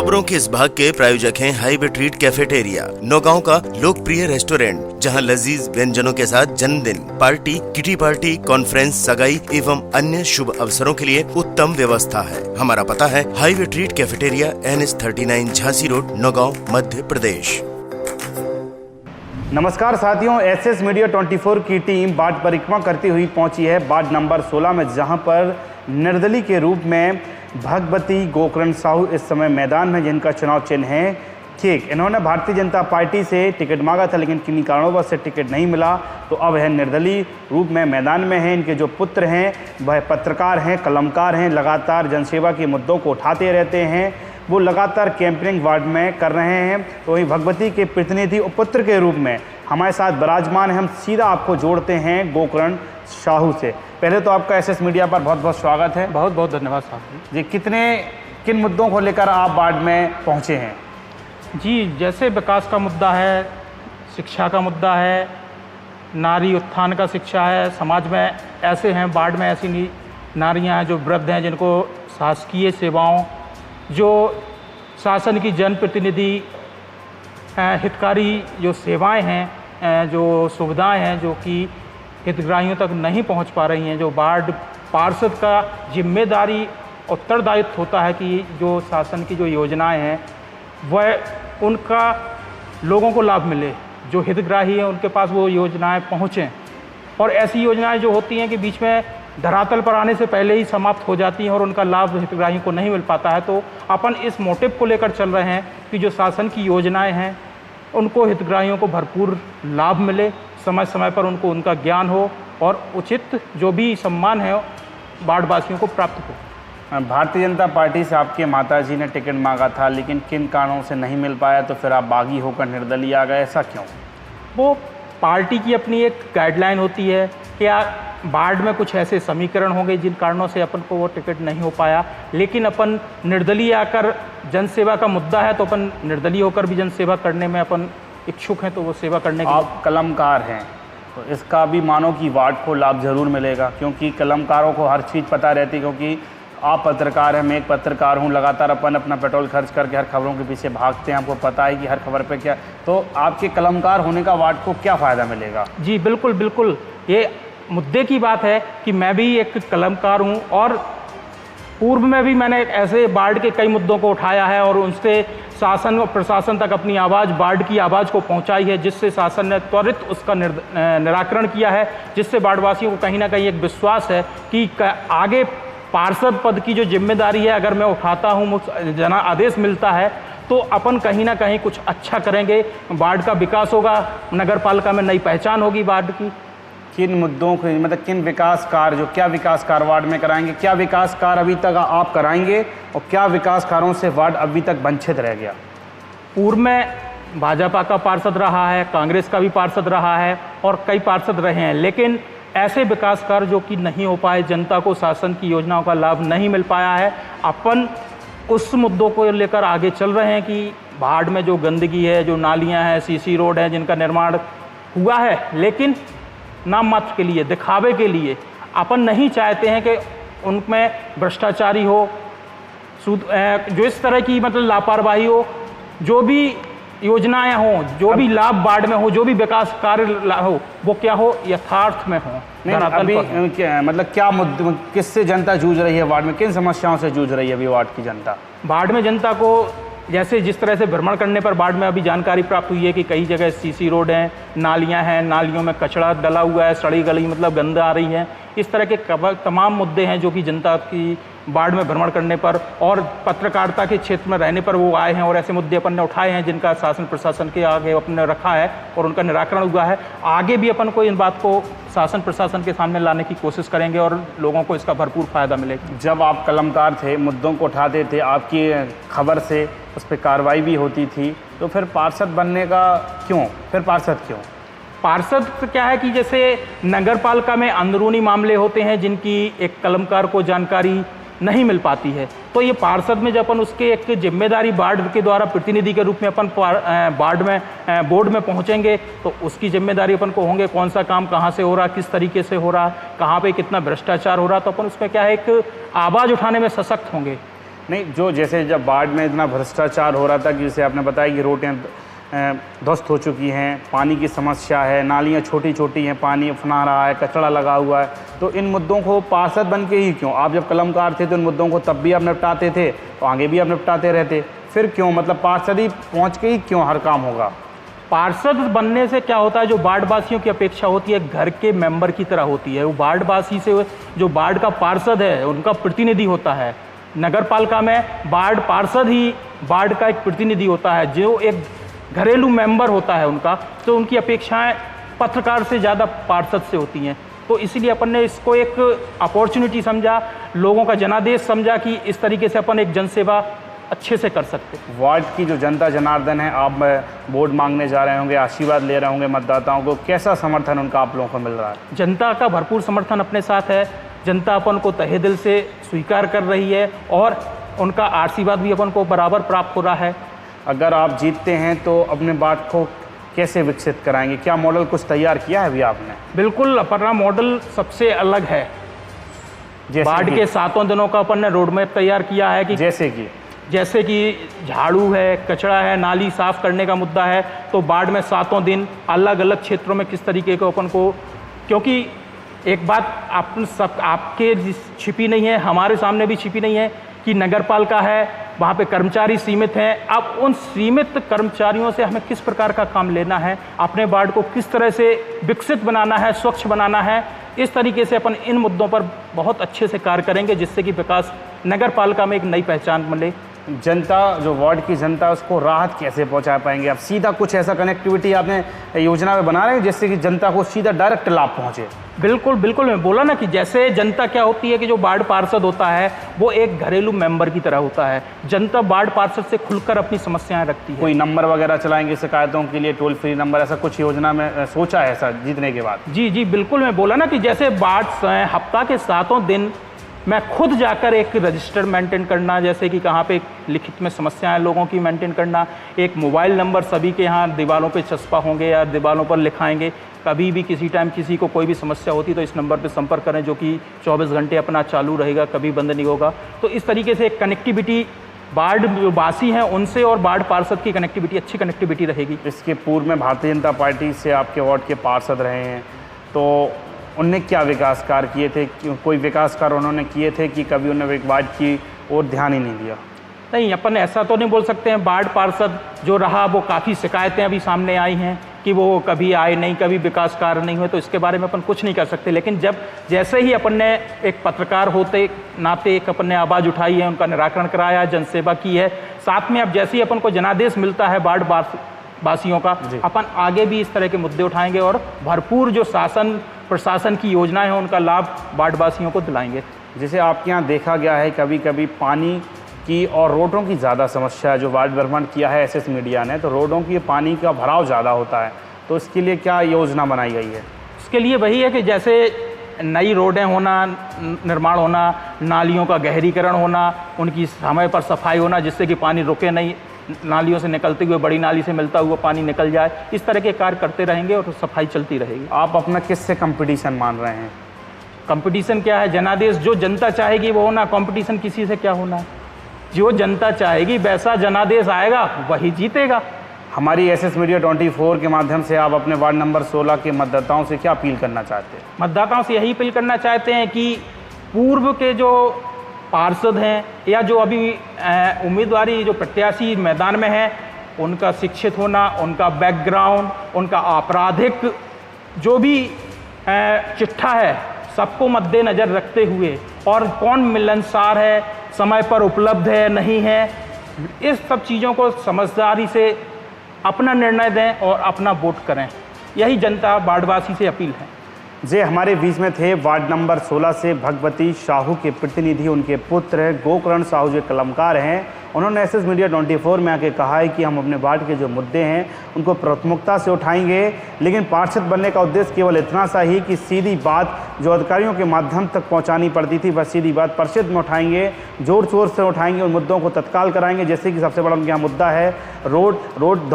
खबरों के इस भाग के प्रायोजक हैं हाईवे ट्रीट कैफेटेरिया, नौगांव का लोकप्रिय रेस्टोरेंट जहां लजीज व्यंजनों के साथ जन्मदिन, पार्टी, किटी पार्टी, कॉन्फ्रेंस, सगाई एवं अन्य शुभ अवसरों के लिए उत्तम व्यवस्था है। हमारा पता है highway treat cafeteria, NH39 Jhansi road, Naugaon, Madhya Pradesh. नमस्कार साथियों, SS मीडिया 24 की टीम बाढ़ परिक्रमा करती हुई पहुंची है वार्ड नंबर 16 में, जहां पर निर्दलीय के रूप में भगवती गोकर्ण साहू इस समय मैदान में, जिनका चुनाव चिन्ह है केक। इन्होंने भारतीय जनता पार्टी से टिकट मांगा था, लेकिन किन्हीं कारणों से टिकट नहीं मिला, तो अब है निर्दलीय रूप में मैदान में हैं। इनके जो पुत्र हैं वह पत्रकार हैं, कलमकार हैं, लगातार जनसेवा के मुद्दों को उठाते रहते हैं। वो लगातार कैंपेनिंग वार्ड में कर रहे हैं। तो वहीं भगवती के प्रतिनिधि और पुत्र के रूप में हमारे साथ विराजमान हैं। हम सीधा आपको जोड़ते हैं गोकर्ण साहू से। पहले तो आपका SS मीडिया पर बहुत बहुत स्वागत है। बहुत बहुत धन्यवाद साहब जी। किन मुद्दों को लेकर आप वार्ड में पहुंचे हैं? जी, जैसे विकास का मुद्दा है, शिक्षा का मुद्दा है, नारी उत्थान का शिक्षा है। समाज में ऐसे हैं, वार्ड में ऐसी नारियां हैं जो वृद्ध हैं, जिनको शासकीय सेवाओं, जो शासन की जनप्रतिनिधि हितकारी जो सेवाएं हैं, जो सुविधाएं हैं, जो कि हितग्राहियों तक नहीं पहुंच पा रही हैं। जो वार्ड पार्षद का जिम्मेदारी उत्तरदायित्व होता है कि जो शासन की जो योजनाएं हैं वह उनका लोगों को लाभ मिले, जो हितग्राही हैं उनके पास वो योजनाएं पहुँचें। और ऐसी योजनाएं जो होती हैं कि बीच में धरातल पर आने से पहले ही समाप्त हो जाती हैं और उनका लाभ हितग्राहियों को नहीं मिल पाता है। तो अपन इस मोटिव को लेकर चल रहे हैं कि जो शासन की योजनाएं हैं उनको हितग्राहियों को भरपूर लाभ मिले, समय समय पर उनको उनका ज्ञान हो और उचित जो भी सम्मान है वार्डवासियों को प्राप्त हो। भारतीय जनता पार्टी से आपके माताजी ने टिकट मांगा था, लेकिन किन कारणों से नहीं मिल पाया, तो फिर आप बागी होकर निर्दलीय आ गए, ऐसा क्यों? वो पार्टी की अपनी एक गाइडलाइन होती है कि वार्ड में कुछ ऐसे समीकरण होंगे जिन कारणों से अपन को वो टिकट नहीं हो पाया। लेकिन अपन निर्दलीय आकर, जनसेवा का मुद्दा है तो अपन निर्दलीय होकर भी जनसेवा करने में अपन इच्छुक हैं, तो वो सेवा करने के आप कलमकार हैं, तो इसका भी मानो कि वार्ड को लाभ जरूर मिलेगा, क्योंकि कलमकारों को हर चीज़ पता रहती है। क्योंकि आप पत्रकार हैं, मैं एक पत्रकार हूं, लगातार अपन अपना पेट्रोल खर्च करके हर खबरों के पीछे भागते हैं, आपको पता है कि हर खबर पे क्या। तो आपके कलमकार होने का वार्ड को क्या फ़ायदा मिलेगा? जी बिल्कुल बिल्कुल, ये मुद्दे की बात है कि मैं भी एक कलमकार हूं और पूर्व में भी मैंने ऐसे वार्ड के कई मुद्दों को उठाया है और उनसे शासन और प्रशासन तक अपनी आवाज़, वार्ड की आवाज़ को पहुंचाई है, जिससे शासन ने त्वरित उसका निराकरण किया है, जिससे वार्डवासियों को कहीं ना कहीं एक विश्वास है कि आगे पार्षद पद की जो जिम्मेदारी है अगर मैं उठाता हूँ, जना आदेश मिलता है, तो अपन कहीं ना कहीं कुछ अच्छा करेंगे, वार्ड का विकास होगा, नगर पालिका में नई पहचान होगी वार्ड की। किन मुद्दों को, मतलब किन विकास कार्य, जो क्या विकास कार्य वार्ड में कराएंगे, क्या विकास कार्य अभी तक आप कराएंगे और क्या विकास कार्यों से वार्ड अभी तक वंचित रह गया? पूर्व में भाजपा का पार्षद रहा है, कांग्रेस का भी पार्षद रहा है और कई पार्षद रहे हैं, लेकिन ऐसे विकास कार्य जो कि नहीं हो पाए, जनता को शासन की योजनाओं का लाभ नहीं मिल पाया है। अपन उस मुद्दों को लेकर आगे चल रहे हैं कि वार्ड में जो गंदगी है, जो नालियां हैं, CC रोड है, जिनका निर्माण हुआ है लेकिन नाम मात्र के लिए, दिखावे के लिए। अपन नहीं चाहते हैं कि उनमें भ्रष्टाचारी हो, जो इस तरह की मतलब लापरवाही हो, जो भी योजनाएं हों, जो भी लाभ वार्ड में हो, जो भी विकास कार्य हो, वो क्या हो, यथार्थ में हो। अभी मतलब क्या मुद्दे, किससे जनता जूझ रही है वार्ड में, किन समस्याओं से जूझ रही है अभी वार्ड की जनता? वार्ड में जनता को जैसे जिस तरह से भ्रमण करने पर वार्ड में अभी जानकारी प्राप्त हुई है कि कई जगह CC रोड हैं, नालियां हैं, नालियों में कचरा डला हुआ है, सड़ी गली मतलब गंद आ रही है। इस तरह के तमाम मुद्दे हैं जो कि जनता की वार्ड में भ्रमण करने पर और पत्रकारिता के क्षेत्र में रहने पर वो आए हैं और ऐसे मुद्दे अपन ने उठाए हैं जिनका शासन प्रशासन के आगे अपन ने रखा है और उनका निराकरण हुआ है। आगे भी अपन को इन बात को शासन प्रशासन के सामने लाने की कोशिश करेंगे और लोगों को इसका भरपूर फायदा मिलेगा। जब आप कलमकार थे, मुद्दों को उठाते थे, आपकी खबर से उस पर कार्रवाई भी होती थी, तो फिर पार्षद बनने का क्यों, फिर पार्षद क्यों? पार्षद क्या है कि जैसे नगर पालिका में अंदरूनी मामले होते हैं जिनकी एक कलमकार को जानकारी नहीं मिल पाती है, तो ये पार्षद में जब अपन उसके एक जिम्मेदारी वार्ड के द्वारा प्रतिनिधि के रूप में अपन वार्ड में बोर्ड में पहुंचेंगे, तो उसकी जिम्मेदारी अपन को होंगे कौन सा काम कहां से हो रहा, किस तरीके से हो रहा, कहां पे कितना भ्रष्टाचार हो रहा, तो अपन उसमें क्या है एक आवाज़ उठाने में सशक्त होंगे। नहीं, जो जैसे जब बाढ़ में इतना भ्रष्टाचार हो रहा था कि जैसे आपने बताया कि रोडें ध्वस्त हो चुकी हैं, पानी की समस्या है, नालियाँ छोटी छोटी हैं, पानी उफना रहा है, कचरा लगा हुआ है, तो इन मुद्दों को पार्षद बन के ही क्यों? आप जब कलमकार थे तो इन मुद्दों को तब भी आप निपटाते थे, तो आगे भी आप निपटाते रहते, फिर क्यों मतलब पार्षद ही पहुँच के ही क्यों हर काम होगा? पार्षद बनने से क्या होता है, जो बाढ़वासियों की अपेक्षा होती है घर के मेंबर की तरह होती है। वो बाढ़वासी से जो बाढ़ का पार्षद है उनका प्रतिनिधि होता है। नगर पालिका में बाढ़ पार्षद ही बाढ़ का एक प्रतिनिधि होता है, जो एक घरेलू मेंबर होता है उनका, तो उनकी अपेक्षाएं पत्रकार से ज़्यादा पार्षद से होती हैं। तो इसीलिए अपन ने इसको एक अपॉर्चुनिटी समझा, लोगों का जनादेश समझा कि इस तरीके से अपन एक जनसेवा अच्छे से कर सकते। वार्ड की जो जनता जनार्दन है, आप वोट मांगने जा रहे होंगे, आशीर्वाद ले रहे होंगे मतदाताओं को, कैसा समर्थन उनका आप लोगों को मिल रहा है? जनता का भरपूर समर्थन अपने साथ है। जनता अपन को तहे दिल से स्वीकार कर रही है और उनका आशीर्वाद भी अपन को बराबर प्राप्त हो रहा है। अगर आप जीतते हैं तो अपने वार्ड को कैसे विकसित कराएंगे? क्या मॉडल कुछ तैयार किया है अभी आपने? बिल्कुल, अपना मॉडल सबसे अलग है। वार्ड के 7 दिनों का अपन ने रोड मैप तैयार किया है कि जैसे कि झाड़ू है, कचरा है, नाली साफ करने का मुद्दा है, तो वार्ड में 7 दिन अलग अलग क्षेत्रों में किस तरीके को अपन को, क्योंकि एक बात आपके छिपी नहीं है, हमारे सामने भी छिपी नहीं है कि नगर पालिका है, वहाँ पे कर्मचारी सीमित हैं। अब उन सीमित कर्मचारियों से हमें किस प्रकार का काम लेना है, अपने वार्ड को किस तरह से विकसित बनाना है, स्वच्छ बनाना है, इस तरीके से अपन इन मुद्दों पर बहुत अच्छे से कार्य करेंगे, जिससे कि विकास नगर पालिका में एक नई पहचान मिले। जनता, जो वार्ड की जनता है, उसको राहत कैसे पहुंचा पाएंगे आप? सीधा कुछ ऐसा कनेक्टिविटी आपने योजना में बना रहे हैं जिससे कि जनता को सीधा डायरेक्ट लाभ पहुंचे? बिल्कुल बिल्कुल, मैं बोला ना कि जैसे जनता क्या होती है कि जो वार्ड पार्षद होता है वो एक घरेलू मेंबर की तरह होता है। जनता वार्ड पार्षद से खुलकर अपनी समस्याएं रखती है। कोई नंबर वगैरह चलाएंगे शिकायतों के लिए, टोल फ्री नंबर, ऐसा कुछ योजना में सोचा है ऐसा जीतने के बाद? जी जी बिल्कुल, मैं बोला ना कि जैसे वार्ड हफ्ता के 7 दिन मैं खुद जाकर एक रजिस्टर मेंटेन करना, जैसे कि कहाँ पे लिखित में समस्याएं लोगों की मेंटेन करना, एक मोबाइल नंबर सभी के यहाँ दीवारों पे चस्पा होंगे या दीवारों पर लिखाएंगे, कभी भी किसी टाइम किसी को कोई भी समस्या होती तो इस नंबर पे संपर्क करें, जो कि 24 घंटे अपना चालू रहेगा, कभी बंद नहीं होगा। तो इस तरीके से एक कनेक्टिविटी वार्ड जो वासी हैं उनसे और वार्ड पार्षद की कनेक्टिविटी, अच्छी कनेक्टिविटी रहेगी। इसके पूर्व में भारतीय जनता पार्टी से आपके वार्ड के पार्षद रहे हैं, तो उनने क्या विकास कार्य किए थे? कोई विकास कार्य उन्होंने किए थे कि कभी उन्होंने वार्ड की ओर ध्यान ही नहीं दिया? नहीं, अपन ऐसा तो नहीं बोल सकते हैं। वार्ड पार्षद जो रहा वो काफ़ी शिकायतें अभी सामने आई हैं कि वो कभी आए नहीं, कभी विकास कार्य नहीं हुए, तो इसके बारे में अपन कुछ नहीं कर सकते। लेकिन जब जैसे ही अपन ने एक पत्रकार होते नाते एक अपन ने आवाज़ उठाई है, उनका निराकरण कराया, जनसेवा की है, साथ में अब जैसे ही अपन को जनादेश मिलता है वार्ड वासियों का, अपन आगे भी इस तरह के मुद्दे उठाएंगे और भरपूर जो शासन प्रशासन की योजनाएं हैं उनका लाभ वार्डवासियों को दिलाएंगे। जैसे आपके यहाँ देखा गया है कभी कभी पानी की और रोडों की ज़्यादा समस्या, जो वार्ड भ्रमण किया है एसएस मीडिया ने, तो रोडों की पानी का भराव ज़्यादा होता है, तो इसके लिए क्या योजना बनाई गई है? इसके लिए वही है कि जैसे नई रोडें होना, निर्माण होना, नालियों का गहरीकरण होना, उनकी समय पर सफाई होना, जिससे कि पानी रुके नहीं, नालियों से निकलते हुए बड़ी नाली से मिलता हुआ पानी निकल जाए, इस तरह के कार्य करते रहेंगे और सफाई चलती रहेगी। आप अपना किससे कंपटीशन मान रहे हैं? कंपटीशन क्या है? जनादेश, जो जनता चाहेगी वो होना। कंपटीशन किसी से क्या होना है? जो जनता चाहेगी वैसा जनादेश आएगा, वही जीतेगा। हमारी एसएस मीडिया 24 के माध्यम से आप अपने वार्ड नंबर 16 के मतदाताओं से क्या अपील करना चाहते हैं? मतदाताओं से यही अपील करना चाहते हैं कि पूर्व के जो पार्षद हैं या जो अभी उम्मीदवारी जो प्रत्याशी मैदान में हैं, उनका शिक्षित होना, उनका बैकग्राउंड, उनका आपराधिक जो भी चिट्ठा है, सबको मद्देनज़र रखते हुए, और कौन मिलनसार है, समय पर उपलब्ध है नहीं है, इस सब चीज़ों को समझदारी से अपना निर्णय दें और अपना वोट करें। यही जनता वार्डवासी से अपील है। जे हमारे बीच में थे वार्ड नंबर 16 से भगवती साहू के प्रतिनिधि, उनके पुत्र गोकर्ण साहू जो कलमकार हैं। उन्होंने एसएस मीडिया 24 में आके कहा है कि हम अपने वार्ड के जो मुद्दे हैं उनको प्राथमिकता से उठाएंगे, लेकिन पार्षद बनने का उद्देश्य केवल इतना सा ही कि सीधी बात जो अधिकारियों के माध्यम तक पहुंचानी पड़ती थी, वह सीधी बात परिषद में उठाएंगे, जोर शोर से उठाएंगे, उन मुद्दों को तत्काल कराएंगे। जैसे कि सबसे बड़ा उनके यहाँ मुद्दा है रोड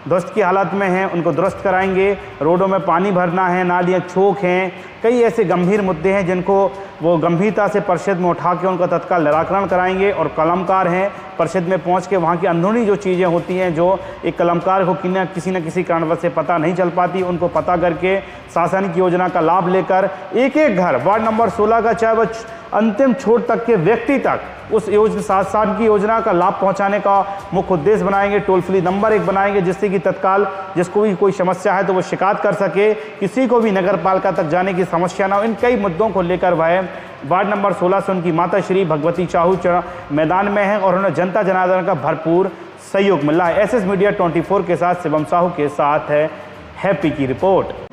ध्वस्त की हालत में हैं, उनको दुरुस्त कराएंगे। रोडों में पानी भरना है, नालियाँ चौक हैं, कई ऐसे गंभीर मुद्दे हैं जिनको वो गंभीरता से परिषद में उठा के उनका तत्काल निराकरण कराएंगे। और कलमकार हैं, परिषद में पहुंच के वहाँ की अंदरूनी जो चीज़ें होती हैं जो एक कलमकार को किसी न किसी कारणवश से पता नहीं चल पाती, उनको पता करके शासनिक योजना का लाभ लेकर एक एक घर वार्ड नंबर 16 का, चाहे वह अंतिम छोर तक के व्यक्ति तक, उस योजना शासन की योजना का लाभ पहुंचाने का मुख्य उद्देश्य बनाएंगे। टोल फ्री नंबर एक बनाएंगे जिससे कि तत्काल जिसको भी कोई समस्या है तो वो शिकायत कर सके, किसी को भी नगर पालिका तक जाने की समस्या ना हो। इन कई मुद्दों को लेकर वह वार्ड नंबर 16 से उनकी माता श्री भगवती साहू मैदान में है और उन्हें जनता जनार्दन का भरपूर सहयोग मिला है। एसएस मीडिया 24 के साथ शिवम साहू के साथ है हैप्पी की रिपोर्ट।